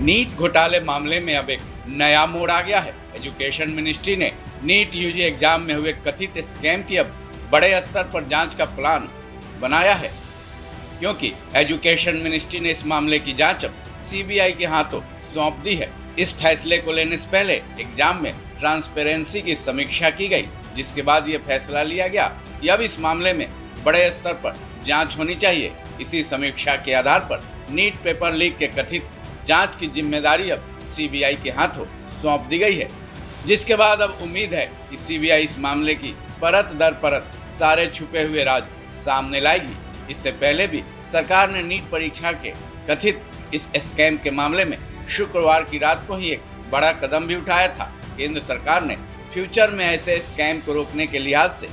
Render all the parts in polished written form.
NEET घोटाले मामले में अब एक नया मोड़ आ गया है। एजुकेशन मिनिस्ट्री ने नीट यूजी एग्जाम में हुए कथित स्कैम की अब बड़े स्तर पर जांच का प्लान बनाया है, क्योंकि एजुकेशन मिनिस्ट्री ने इस मामले की जांच अब सीबीआई के हाथों सौंप दी है। इस फैसले को लेने से पहले एग्जाम में ट्रांसपेरेंसी की समीक्षा की गई, जिसके बाद यह फैसला लिया गया कि अब इस मामले में बड़े स्तर पर जांच होनी चाहिए। इसी समीक्षा के आधार पर नीट पेपर लीक के कथित जांच की जिम्मेदारी अब सीबीआई के हाथों सौंप दी गई है, जिसके बाद अब उम्मीद है कि सीबीआई इस मामले की परत दर परत सारे छुपे हुए राज सामने लाएगी। इससे पहले भी सरकार ने नीट परीक्षा के कथित इस स्कैम के मामले में शुक्रवार की रात को ही एक बड़ा कदम भी उठाया था। केंद्र सरकार ने फ्यूचर में ऐसे स्कैम को रोकने के लिहाज से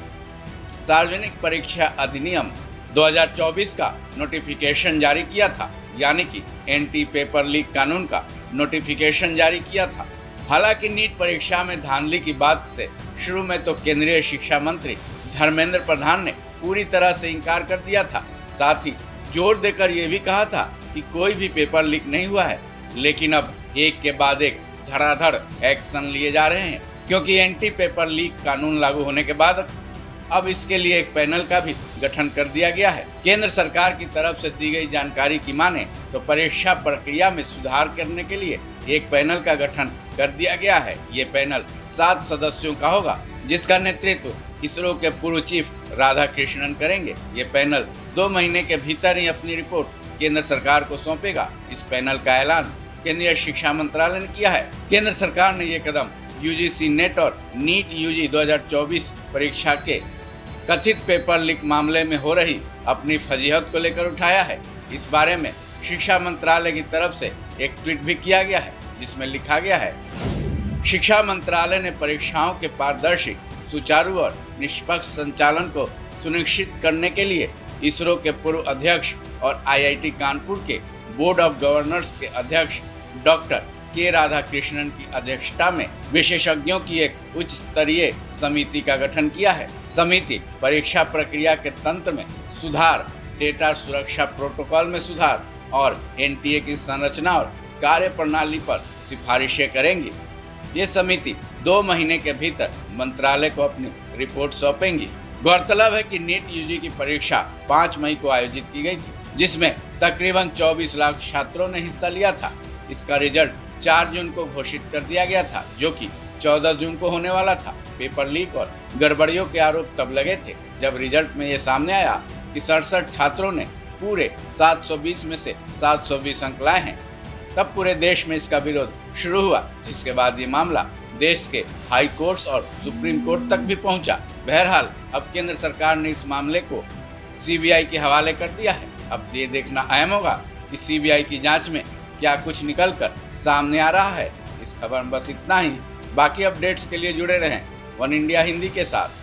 सार्वजनिक परीक्षा अधिनियम 2024 का नोटिफिकेशन जारी किया था, यानी कि एंटी पेपर लीक कानून का नोटिफिकेशन जारी किया था। हालांकि नीट परीक्षा में धांधली की बात से शुरू में तो केंद्रीय शिक्षा मंत्री धर्मेंद्र प्रधान ने पूरी तरह से इनकार कर दिया था। साथ ही जोर देकर यह भी कहा था कि कोई भी पेपर लीक नहीं हुआ है, लेकिन अब एक के बाद एक धड़ाधड़ एक्शन लिए जा रहे हैं, क्योंकि एंटी पेपर लीक कानून लागू होने के बाद अब इसके लिए एक पैनल का भी गठन कर दिया गया है। केंद्र सरकार की तरफ से दी गई जानकारी की माने तो परीक्षा प्रक्रिया में सुधार करने के लिए एक पैनल का गठन कर दिया गया है। ये पैनल 7 सदस्यों का होगा, जिसका नेतृत्व इसरो के पूर्व चीफ राधाकृष्णन करेंगे। ये पैनल 2 महीने के भीतर ही अपनी रिपोर्ट केंद्र सरकार को सौंपेगा। इस पैनल का ऐलान केंद्रीय शिक्षा मंत्रालय ने किया है। केंद्र सरकार ने ये कदम यूजीसी नेट और नीट यूजी 2024 परीक्षा के कथित पेपर लीक मामले में हो रही अपनी फजीहत को लेकर उठाया है। इस बारे में शिक्षा मंत्रालय की तरफ से एक ट्वीट भी किया गया है, जिसमें लिखा गया है, शिक्षा मंत्रालय ने परीक्षाओं के पारदर्शी, सुचारू और निष्पक्ष संचालन को सुनिश्चित करने के लिए इसरो के पूर्व अध्यक्ष और आईआईटी कानपुर के बोर्ड ऑफ गवर्नर्स के अध्यक्ष डॉक्टर के राधाकृष्णन की अध्यक्षता में विशेषज्ञों की एक उच्च स्तरीय समिति का गठन किया है। समिति परीक्षा प्रक्रिया के तंत्र में सुधार, डेटा सुरक्षा प्रोटोकॉल में सुधार और एनटीए की संरचना और कार्य प्रणाली पर सिफारिशें करेंगी। ये समिति 2 महीने के भीतर मंत्रालय को अपनी रिपोर्ट सौंपेंगी। गौरतलब है कि नीट यूजी की परीक्षा 5 मई को आयोजित की गई थी, जिसमें तकरीबन 24 लाख छात्रों ने हिस्सा लिया था। इसका रिजल्ट 4 जून को घोषित कर दिया गया था, जो कि 14 जून को होने वाला था। पेपर लीक और गड़बड़ियों के आरोप तब लगे थे जब रिजल्ट में ये सामने आया कि 67 छात्रों ने पूरे 720 में से 720 अंक लाए हैं। तब पूरे देश में इसका विरोध शुरू हुआ, जिसके बाद ये मामला देश के हाई कोर्ट्स और सुप्रीम कोर्ट तक भी पहुंचा। बहरहाल अब केंद्र सरकार ने इस मामले को सीबीआई के हवाले कर दिया है। अब ये देखना अहम होगा कि सीबीआई की जांच में क्या कुछ निकलकर सामने आ रहा है। इस खबर में बस इतना ही। बाकी अपडेट्स के लिए जुड़े रहें वन इंडिया हिंदी के साथ।